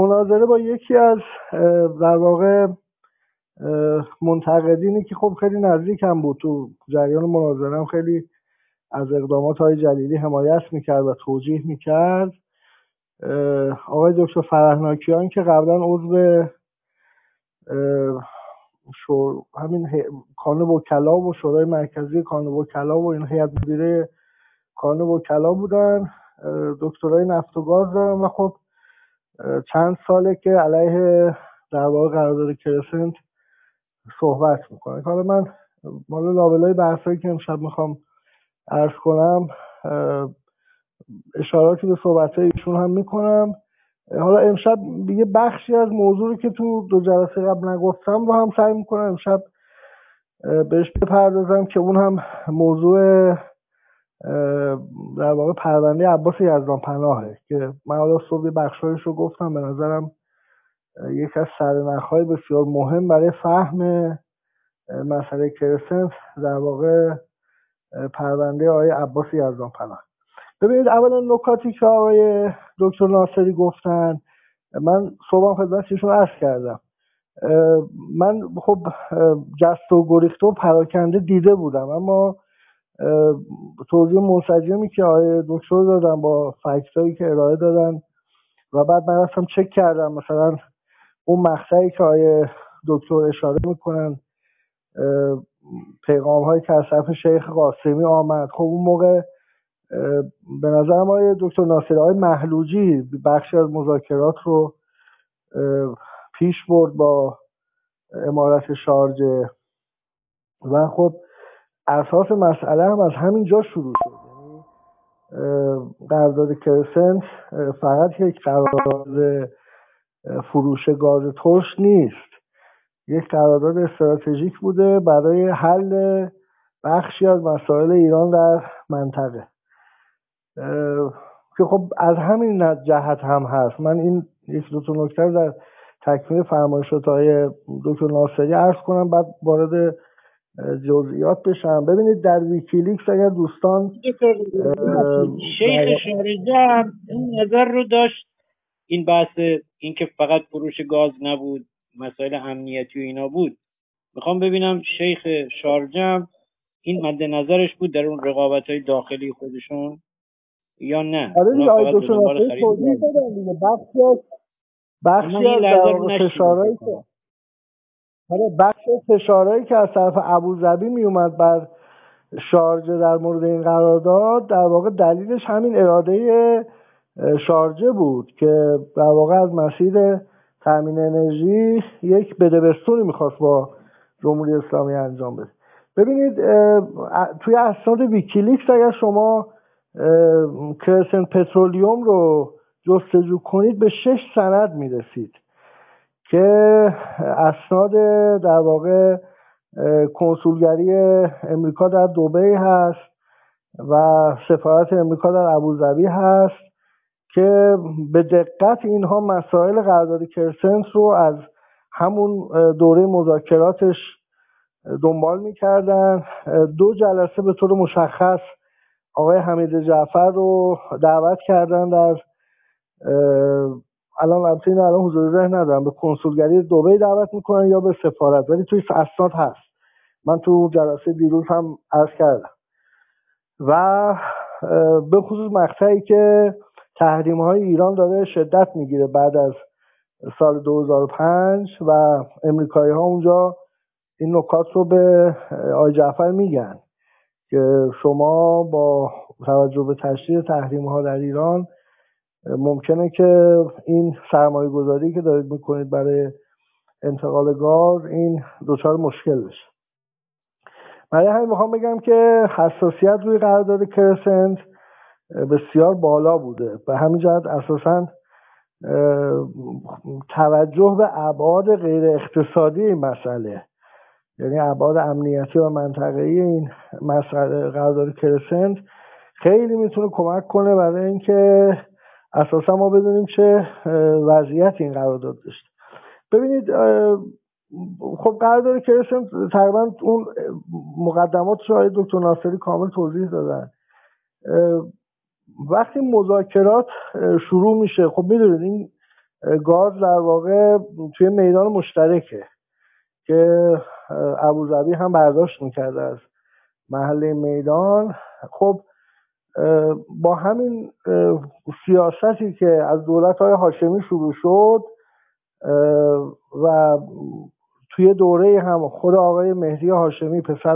مناظره با یکی از در واقع منتقدینی که خب خیلی نزدیک هم بود، تو جریان مناظره هم خیلی از اقدامات های جلیلی حمایت میکرد و توجیه میکرد، آقای دکتر فرهناکیان که قبلا عضو همین کانون وکلا و شورای مرکزی کانون وکلا و این هیئت مدیره کانون وکلا بودن، دکترای نفت و گاز دارن و خب چند ساله که علیه در واقع قرارداد کرسنت صحبت میکنه. حالا من مال لابلای بحثایی که امشب میخوام عرض کنم اشاراتی به صحبت‌های ایشون هم میکنم. حالا امشب یه بخشی از موضوعی که تو دو جلسه قبل نگفتم رو هم سعی میکنم امشب بهش بپردازم که اون هم موضوع در واقع پرونده عباس یزدانپناهه که من حالا صبح بخشایش رو گفتم. به نظرم یکی از سرنخ‌های بسیار مهم برای فهم مسئله کرسنت در واقع پرونده آقای عباس یزدانپناه. ببینید، اولا نکاتی که آقای دکتر ناصری گفتن، من صبحم خدمتشون عرض کردم، من خب جست و گریخته و پراکنده دیده بودم، اما توضیح منسجمی که آقای دکتر دادن با فکتایی که ارائه دادن و بعد من رفتم چک کردم، مثلا اون مقطعی که آقای دکتر اشاره میکنن، پیغام هایی که از طرف شیخ قاسمی آمد، خب اون موقع به نظرم آقای دکتر ناصری، آقای محلوجی بخشی از مذاکرات رو پیش برد با امارت شارجه و خب اساس مسئله هم از همین جا شروع شد. یعنی قرارداد کرسنت فقط یک قرارداد فروش گاز ترش نیست، یک قرارداد استراتژیک بوده برای حل بخشی از مسائل ایران در منطقه که خب از همین جهت هم هست. من این یک دو تا نکته در تکمیل فرمایشات های دکتر ناصری عرض کنم، بعد وارد جزئیات بشم. ببینید در ویکیلیکس اگر دوستان شیخ شارجه هم این نظر رو داشت، این بحث این که فقط فروش گاز نبود، مسائل امنیتی و اینا بود. میخوام ببینم شیخ شارجه هم این مد نظرش بود در اون رقابت‌های داخلی خودشون یا نه؟ آره دیگه، آقای دکتر ناصری توضیح دادن دیگه، بخشی از در واقع فشارهایی که از طرف ابوظبی می اومد بر شارجه در مورد این قرارداد، در واقع دلیلش همین اراده شارجه بود که در واقع از مسیر تامین انرژی یک بدبستونی میخواست با جمهوری اسلامی انجام بده. ببینید توی اسناد ویکیلیکس اگر شما کرسنت پترولیوم رو جستجو کنید به 6 سند میرسید که اسناد در واقع کنسولگری امریکا در دبی هست و سفارت امریکا در ابوظبی هست که به دقت اینها مسائل قرارداد کرسنت رو از همون دوره مذاکراتش دنبال میکردن. 2 جلسه به طور مشخص آقای حمید جعفر رو دعوت کردن در الان حضور ذهن ندارم به کنسولگری دبی دعوت میکنن یا به سفارت، ولی توی اسناد هست، من تو جلسه دیروز هم عرض کردم. و به خصوص مقطعی که تحریم های ایران داره شدت میگیره بعد از سال 2005 و امریکایی ها اونجا این نکات رو به آقای جعفر میگن که شما با توجه به تشدید تحریم ها در ایران ممکنه که این سرمایه گذاری که دارید میکنید برای انتقال گاز این دچار مشکل بشه. برای همین میخوام بگم که حساسیت روی قرارداد کرسنت بسیار بالا بوده، به همین جهت اساساً توجه به ابعاد غیر اقتصادی این مسئله، یعنی ابعاد امنیتی و منطقه‌ای این مسئله قرارداد کرسنت خیلی میتونه کمک کنه برای اینکه اساسا ما بدونیم چه وضعیت این قرارداد داشت. ببینید خب قرارداد کرسنت تقریبا اون مقدماتش رو دکتر ناصری کامل توضیح دادن. وقتی مذاکرات شروع میشه، خب میدونید این گاز در واقع توی میدان مشترکه که ابوظبی هم برداشت میکرده از محله میدان. خب با همین سیاستی که از دولت‌های هاشمی شروع شد و توی دوره هم خود آقای مهدی هاشمی پسر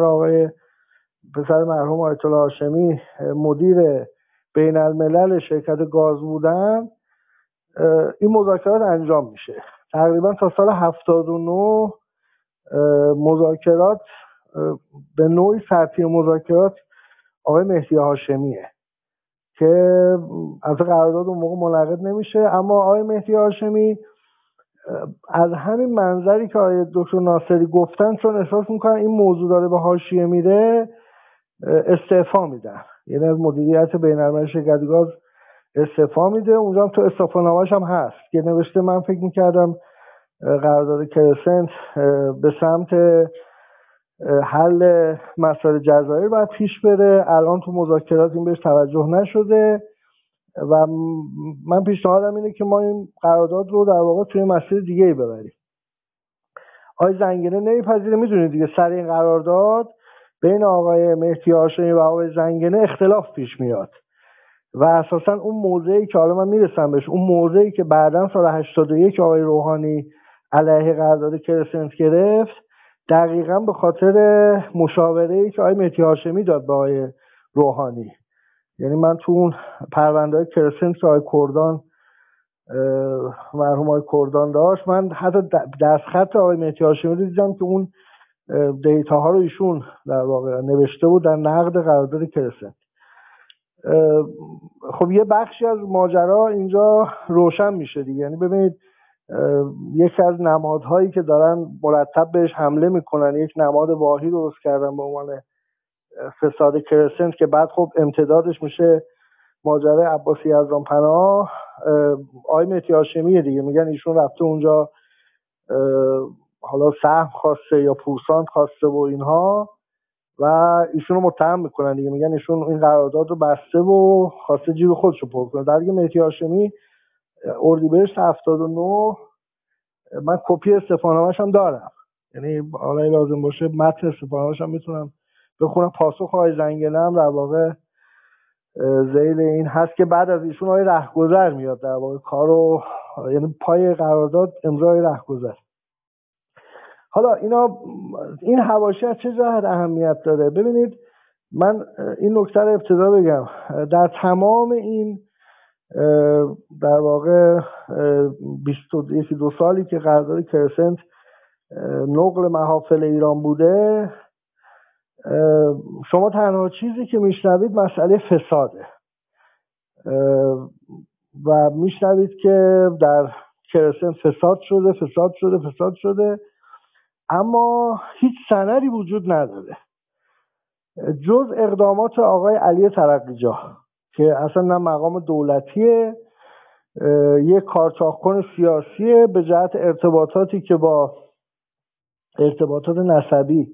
مرحوم آیت الله هاشمی مدیر بین الملل شرکت گاز بودن، این مذاکرات انجام میشه. تقریبا تا سال 79 مذاکرات به نوعی سطحی مذاکرات آقای مهدی هاشمیه که از قرارداد اون موقع منعقد نمیشه، اما آقای مهدی هاشمی از همین منظری که آقای دکتر ناصری گفتن، چون احساس میکنن این موضوع داره به حاشیه میره، استعفا میدن. یعنی از مدیریت بین‌المللی شرکت گاز استعفا میده. اونجا هم تو استعفانامه‌اش هم هست که نوشته من فکر میکردم قرارداد کرسنت به سمت حل مسائل جزایر باید پیش بره، الان تو مذاکرات این بهش توجه نشده و من پیشنهادم اینه که ما این قرارداد رو در واقع توی مسیر دیگه‌ای ببریم. آقای زنگنه نمیپذیره. میدونید دیگه سر این قرارداد بین آقای مهدی هاشمی و آقای زنگنه اختلاف پیش میاد و اساسا اون موضعی که حالا من میرسم بهش، اون موضعی که بعداً سال 81 آقای روحانی علیه قرارداد کرسنت گرفت، دقیقاً به خاطر مشاوره‌ای که آقای مهدی هاشمی داد به آقای روحانی. یعنی من تو اون پرونده‌های کرسنت که آقای کردان مرحوم آقای کردان داشت، من حتی دستخط آقای مهدی هاشمی رو دیدم که اون دیتاها رو ایشون در واقع نوشته بود در نقد قرارداد کرسنت. خب یه بخشی از ماجرا اینجا روشن میشه دیگه. یعنی ببینید یکی از نمادهایی که دارن مرتب بهش حمله میکنن، یک نماد واهی درست کردن به عنوان فساد کرسنت که بعد خب امتدادش میشه ماجرای عباس یزدانپناه. آقای مهدی هاشمیه دیگه، میگن ایشون رفته اونجا حالا سهم خواسته یا پورسانت خواسته و اینها و ایشون رو متهم میکنن دیگه، میگن ایشون این قرارداد رو بسته و خواسته جیب خودش رو پر کنه. در دیگه مهدی هاشمی اردیبهشت 79 من کپی استعفانامه‌اش هم دارم، یعنی حالا لازم باشه متن استعفانامه‌اش هم میتونم بخونم. پاسخ آقای زنگنه هم در واقع ذیل این هست که بعد از ایشون آقای رهگذر میاد در واقع کارو، یعنی پای قرارداد امضای رهگذر. حالا این حواشی از چه جهت اهمیت داره؟ ببینید من این نکته رو ابتدا بگم. در تمام این در واقع 22 سالی که قرارداد کرسنت نقل محافل ایران بوده، شما تنها چیزی که میشنوید مسئله فساده و میشنوید که در کرسنت فساد شده، اما هیچ سندی وجود نداره جز اقدامات آقای علی ترقیجاه که اصلا نه مقام دولتیه، یک کارچاخکن سیاسیه به جهت ارتباطاتی که با ارتباطات نسبی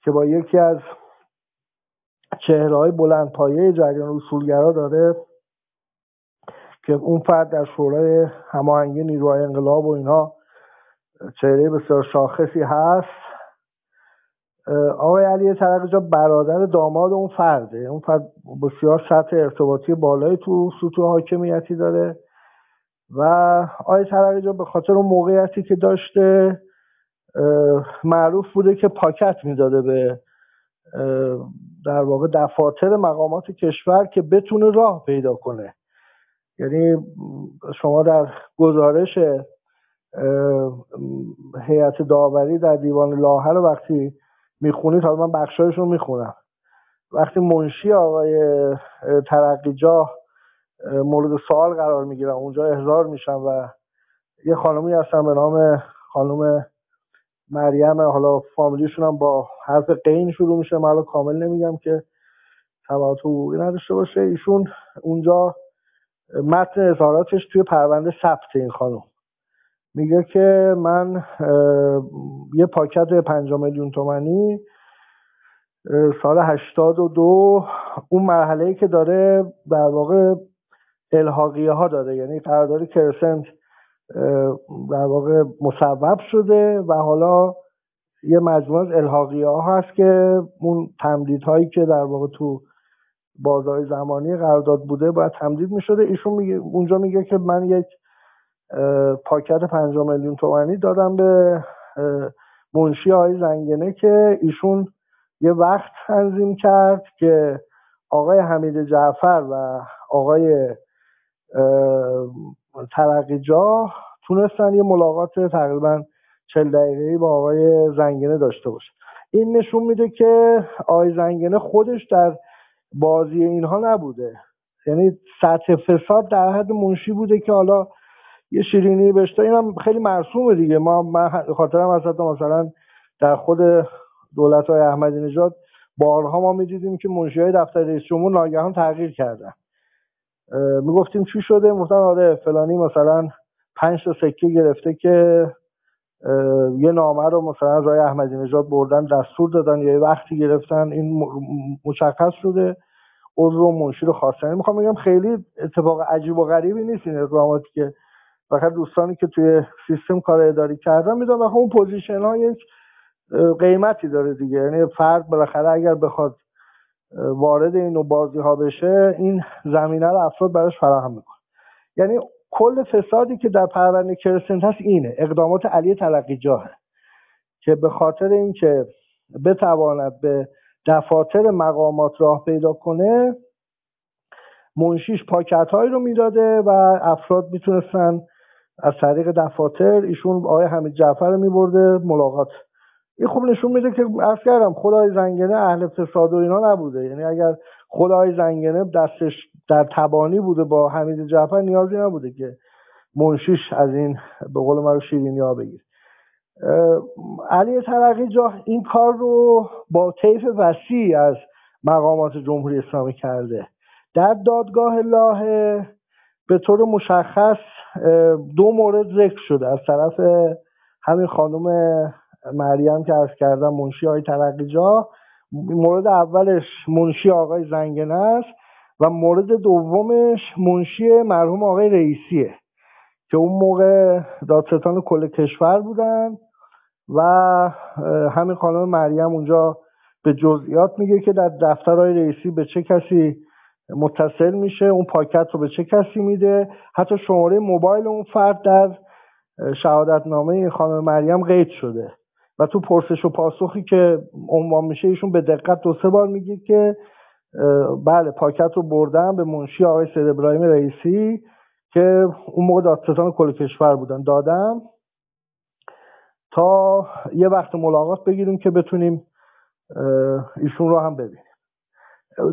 که با یکی از چهره‌های بلندپایه جریان اصولگرا داره که اون فرد در شورای هماهنگی نیروهای انقلاب و اینها چهره بسیار شاخصی هست. آقای علی ترقیجاه برادر داماد اون فرده. اون فرد بسیار سطح ارتباطی بالایی تو سطوح حاکمیتی داره و آقای ترقیجاه به خاطر اون موقعیتی که داشته معروف بوده که پاکت میداده به در واقع دفاتر مقامات کشور که بتونه راه پیدا کنه. یعنی شما در گزارش هیئت داوری در دیوان لاحه رو وقتی میخونید، حالا من بخشایش رو میخونم، وقتی منشی آقای ترقیجاه مورد سوال قرار میگیرن، اونجا احضار میشن و یه خانمی هستن به نام خانم مریم، حالا فامیلیشون هم با حرف قین شروع میشه، من کامل نمیگم که تبعات حقوقی نداشته باشه. ایشون اونجا متن اظهاراتش توی پرونده ثبت این خانم میگه که من یه پاکت 5 میلیون تومانی سال 82 اون مرحله‌ای که داره در واقع الحاقیه ها داره، یعنی قرارداد کرسنت در واقع مصوب شده و حالا یه مجموعه از الحاقیه ها هست که اون تمدیدهایی که در واقع تو بازهای زمانی قرارداد بوده باید تمدید میشده. ایشون میگه اونجا میگه که من یک پاکت 5 میلیون تومانی دادم به منشی آقای زنگنه که ایشون یه وقت تنظیم کرد که آقای حمید جعفر و آقای ترقیجاه تونستن یه ملاقات تقریبا 40 دقیقه‌ای با آقای زنگنه داشته باشه. این نشون میده که آقای زنگنه خودش در بازی اینها نبوده، یعنی سطح فساد در حد منشی بوده که حالا یه شیرینی بهش اینم خیلی مرسومه دیگه. من خاطرم از مثلا در خود دولت‌های احمدی نژاد بارها ما می‌دیدیم که منشی‌های دفتر رئیس جمهور ناگهان تغییر کردن. میگفتیم چی شده؟ گفتن آره فلانی مثلا 5 تا سکه گرفته که یه نامه رو مثلا از آقای احمدی نژاد بردن دستور دادن یا یه وقتی گرفتن، این مشخص شده عضو منشی رو خواستن. میخوام بگم خیلی اتفاق عجیب و غریبی نیست این اقداماتی که فقط دوستانی که توی سیستم کار اداری کردن میدونن. بخاطر اون پوزیشن ها یک قیمتی داره دیگه، یعنی فرد بالاخره اگر بخواد وارد این نوع بازی ها بشه این زمینه رو افراد براش فراهم میکنه. یعنی کل فسادی که در پرونده کرسنت هست اینه اقدامات علی ترقیجاهه که به خاطر اینکه بتواند به دفاتر مقامات راه پیدا کنه منشیش پاکت هایی رو میداده و افراد میتونستن از طریق دفاتر ایشون آقای حمید جعفر رو میبرده ملاقات. این خوب نشون میده که عرض کردم خدای زنگنه اهل فساد و اینا نبوده. یعنی اگر خدای زنگنه دستش در تبانی بوده با حمید جعفر نیازی نبوده که منشیش از این به قول من شیرینی ها بگیر. علی ترقیجاه این کار رو با طیف وسیع از مقامات جمهوری اسلامی کرده. در دادگاه لاهه به طور مشخص 2 مورد ذکر شده از طرف همین خانم مریم که عرض کردم منشی آقای ترقیجاه. مورد اولش منشی آقای زنگنه است و مورد دومش منشی مرحوم آقای رئیسیه که اون موقع دادستان کل کشور بودن و همین خانم مریم اونجا به جزئیات میگه که در دفترهای رئیسی به چه کسی متصل میشه، اون پاکت رو به چه کسی میده، حتی شماره موبایل اون فرد در شهادتنامه این خانم مریم قید شده و تو پرسش و پاسخی که عنوان میشه ایشون به دقت 2-3 بار میگه که بله پاکت رو بردم به منشی آقای سید ابراهیم رئیسی که اون موقع دادستان کل کشور بودن دادم تا یه وقت ملاقات بگیریم که بتونیم ایشون رو هم ببینیم.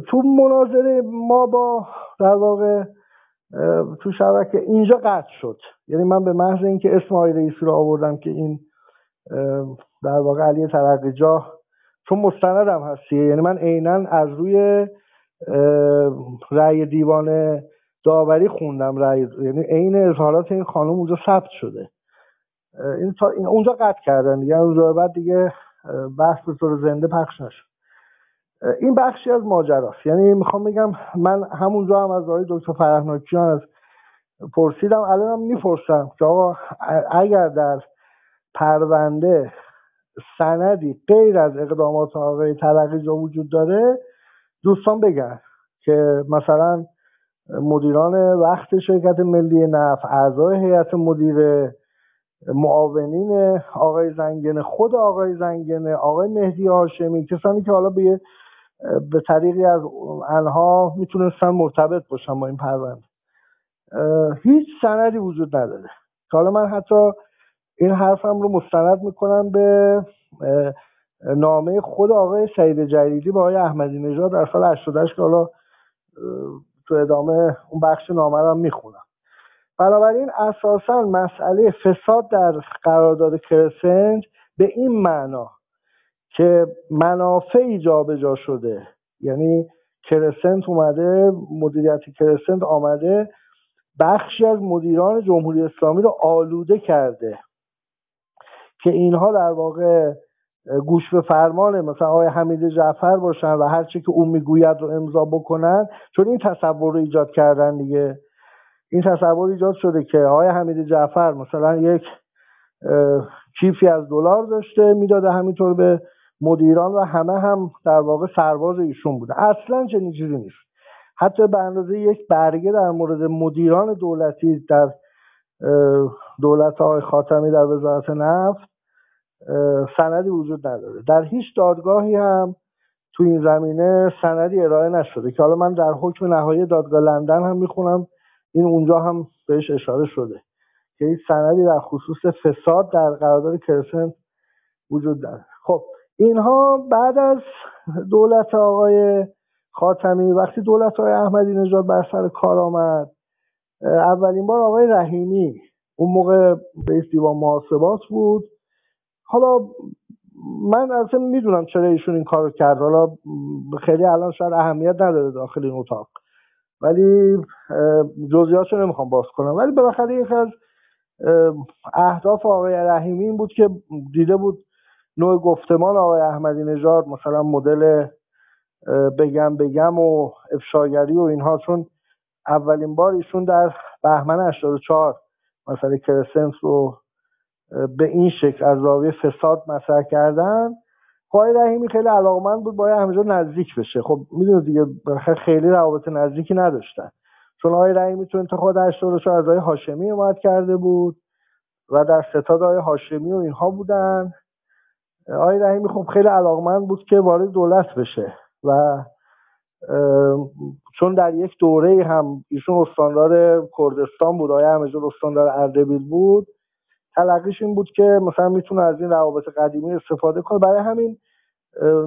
تو مناظره ما با در واقع تو شبکه اینجا قطع شد. یعنی من به محض اینکه اسم آقای رئیسی رو آوردم که این در واقع علی ترقیجاه چون مستندم هستیه، یعنی من عیناً از روی رأی دیوان داوری خوندم یعنی عین اظهارات این خانم اونجا ثبت شده. این اونجا قطع کردن دیگه، اونجا بعد دیگه بحث به طور زنده پخش نشد. این بخشی از ماجراست. یعنی میخوام بگم من همونجا هم از آقای دکتر فرهناکیان از پرسیدم، الانم میپرسم که آقا اگر در پرونده سندی غیر از اقدامات آقای ترقیجاه وجود داره دوستان بگن که مثلا مدیران وقت شرکت ملی نفت، اعضای هیئت مدیره، معاونین آقای زنگنه، خود آقای زنگنه، آقای مهدی هاشمی، کسانی که حالا به طریقی از آنها میتونستن مرتبط باشن با این پرونده، هیچ سندی وجود نداره. حالا من حتی این حرفم رو مستند میکنم به نامه خود آقای سعید جلیلی با آقای احمدی نژاد در سال 88 که حالا تو ادامه اون بخش نامه رو هم میخونم. بنابراین اساساً مسئله فساد در قرارداد کرسنت به این معنا که منافعی جابجا شده، یعنی کرسنت اومده، مدیریت کرسنت آمده بخشی از مدیران جمهوری اسلامی رو آلوده کرده که اینها در واقع گوش به فرمان مثلا آقای حمید جعفر باشن و هر چی که اون میگوید رو امضا بکنن، چون این تصور رو ایجاد کردن دیگه. این تصور ایجاد شده که آقای حمید جعفر مثلا یک کیفی از دلار داشته میداده همینطور به مدیران و همه هم در واقع سرباز ایشون بوده. اصلا چنین چیزی نیست. حتی به اندازه یک برگه در مورد مدیران دولتی در دولت آقای خاتمی در وزارت نفت سندی وجود نداره. در هیچ دادگاهی هم تو این زمینه سندی ارائه نشده که حالا من در حکم نهایی دادگاه لندن هم میخونم، این اونجا هم بهش اشاره شده که این سندی در خصوص فساد در قرارداد کرسنت وجود داره. خب اینها بعد از دولت آقای خاتمی، وقتی دولت آقای احمدی نژاد بر سر کار آمد، اولین بار آقای رحیمی اون موقع رئیس دیوان محاسبات بود. حالا من اصلا میدونم چرا ایشون این کارو کرد، حالا خیلی الان شاید اهمیت نداره داخل این اتاق، ولی جزئیاتشو نمیخوام باز کنم. ولی بالاخره یک از اهداف آقای رحیمی این بود که دیده بود نوع گفتمان آقای احمدی نژاد مثلا مدل بگم و افشاگری و اینها، چون اولین بار ایشون در بهمن 84 مثلا کرسنت رو به این شکل از زاویه فساد مطرح کردن، آقای رحیمی خیلی علاقمند بود با آقای احمدی نزدیک بشه. خب میدونید دیگه خیلی روابط نزدیکی نداشتن، چون آقای رحیمی تو انتخابات 84 از آقای هاشمی حمایت کرده بود و در ستاد آقای هاشمی و اینها بودن. آقای رحیمی خب خیلی علاقمند بود که وارد دولت بشه و چون در یک دوره هم ایشون استاندار کردستان بود، آقای احمدی استاندار اردبیل بود، تلقیش این بود که مثلا میتونه از این روابط قدیمی استفاده کنه. برای همین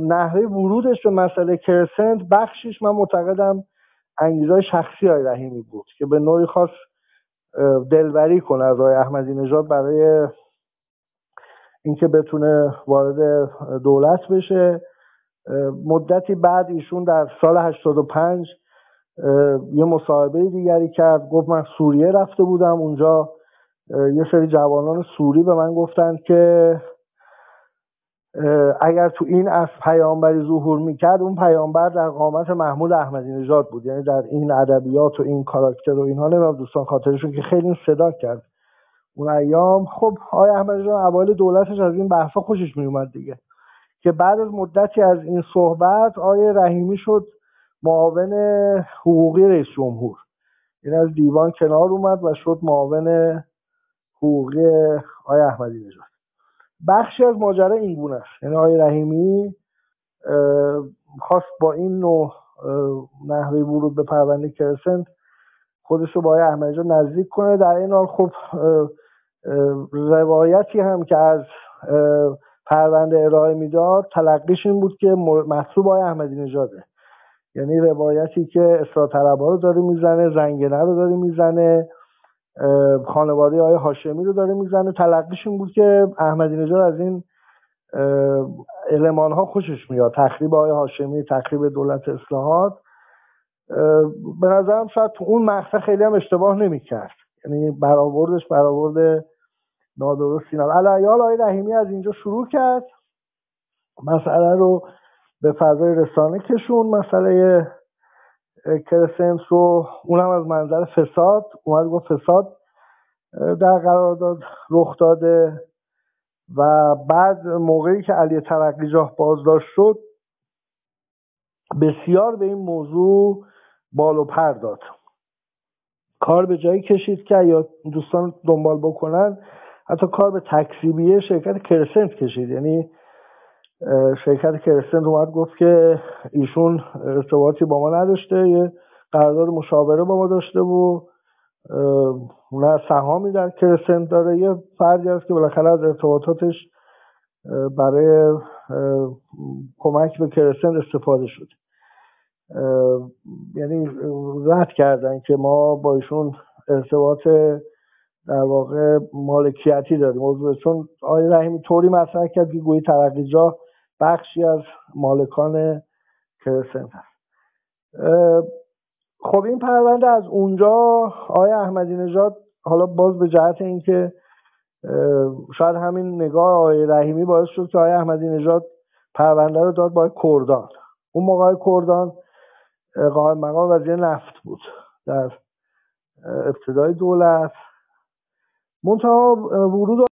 نحوه ورودش به مسئله کرسنت بخشیش من معتقدم انگیزه شخصی آقای رحیمی بود که به نوعی خاص دلبری کنه از آقای احمدی نژاد برای اینکه بتونه وارد دولت بشه. مدتی بعد ایشون در سال 85 یه مصاحبه دیگری کرد، گفت من سوریه رفته بودم، اونجا یه سری جوانان سوری به من گفتند که اگر تو این از پیامبری ظهور میکرد، اون پیامبر در قامت محمود احمدی نژاد بود، یعنی در این ادبیات و این کاراکتر و اینها. نمیدونم دوستان خاطرشون که خیلی صدا کرد اون ایام. خب آقای احمدی نژاد اوایل دولتش از این بحثا خوشش میومد دیگه، که بعد از مدتی از این صحبت آقای رحیمی شد معاون حقوقی رئیس جمهور، این از دیوان کنار اومد و شد معاون حقوقی آقای احمدی نژاد. بخشی از ماجرا این گونه است، یعنی آقای رحیمی خواست با این نوع نحوه ورود به پرونده کرسنت خودش رو با آقای احمدی نژاد نزدیک کنه. در این حال خب روایتی هم که از پرونده ارائه میداد تلقیش این بود که مطلوب آقای احمدی نژاده، یعنی روایتی که اصلاح طلبها رو داره میزنه، زنگنه رو داره میزنه، خانواده آقای هاشمی رو داره میزنه. تلقیش این بود که احمدی نژاد از این المان ها خوشش میاد، تخریب آقای هاشمی، تخریب دولت اصلاحات. به نظرم شاید تو اون مقطع خیلی هم اشتباه نمیکرد، یعنی برآوردش برآورد نادرستی نبود. علیال آقای رحیمی از اینجا شروع کرد، مسئله رو به فضای رسانه کشون، مسئله کرسنت رو، اونم از منظر فساد اومد گفت فساد در قرارداد رخ داده. و بعد موقعی که علی ترقیجاه بازداشت شد بسیار به این موضوع بال و پر داد، کار به جایی کشید که یا دوستان دنبال بکنن حتی کار به تکذیبیه شرکت کرسنت کشید. یعنی شرکت کرسنت اومد گفت که ایشون ارتباطی با ما نداشته، یه قرارداد مشاوره با ما داشته و نه سهامی در کرسنت داره، یه فردی هست که بالاخره از ارتباطاتش برای کمک به کرسنت استفاده شد. یعنی رد کردن که ما با ایشون ارتباط در واقع مالکیتی داریم، چون آقای رحیمی طوری مطرح کرد که گویی ترقیجاه بخشی از مالکان کرسنت هست. خب این پرونده از اونجا آقای احمدی نژاد، حالا باز به جهت اینکه شاید همین نگاه آقای رحیمی باعث شد که آقای احمدی نژاد پرونده رو داد با کردان. اون موقع کردان قائم مقام وزیر نفت بود در ابتدای دولت. منتها ورود